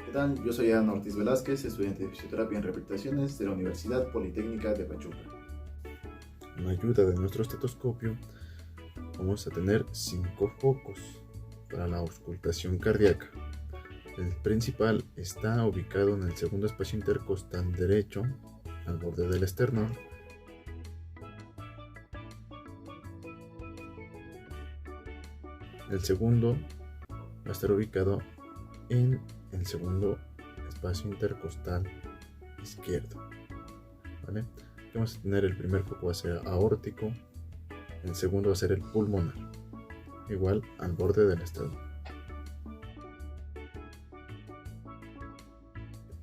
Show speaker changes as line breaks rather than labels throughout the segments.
¿Qué tal? Yo soy Ana Ortiz Velázquez, estudiante de Fisioterapia en Rehabilitaciones de la Universidad Politécnica de Pachuca.
Con la ayuda de nuestro estetoscopio vamos a tener 5 focos para la auscultación cardíaca. El principal está ubicado en el segundo espacio intercostal derecho, al borde del esternón. El segundo va a estar ubicado en el segundo espacio intercostal izquierdo, ¿vale? Vamos a tener el primer foco va a ser aórtico, el segundo va a ser el pulmonar, igual al borde del esternón.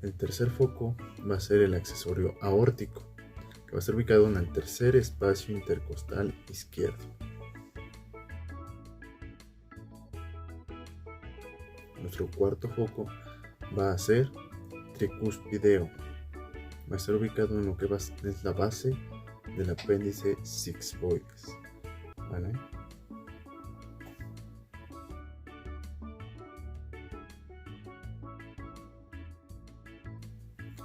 El tercer foco va a ser el accesorio aórtico, que va a estar ubicado en el tercer espacio intercostal izquierdo. Nuestro cuarto foco va a ser tricúspideo. Va a estar ubicado en lo que es la base del apéndice sigmoides, ¿vale?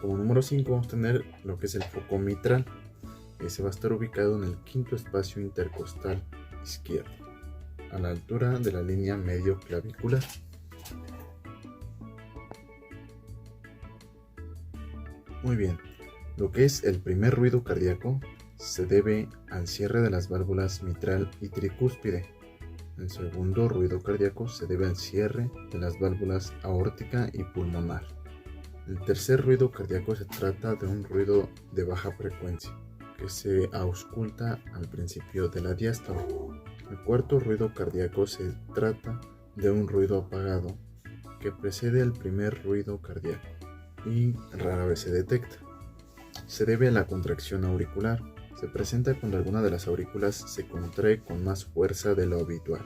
Como número 5 vamos a tener lo que es el foco mitral. Ese va a estar ubicado en el quinto espacio intercostal izquierdo, a la altura de la línea medio clavicular. Muy bien, lo que es el primer ruido cardíaco se debe al cierre de las válvulas mitral y tricúspide. El segundo ruido cardíaco se debe al cierre de las válvulas aórtica y pulmonar. El tercer ruido cardíaco se trata de un ruido de baja frecuencia que se ausculta al principio de la diástole. El cuarto ruido cardíaco se trata de un ruido apagado que precede al primer ruido cardíaco y rara vez se detecta. Se debe a la contracción auricular. Se presenta cuando alguna de las aurículas se contrae con más fuerza de lo habitual.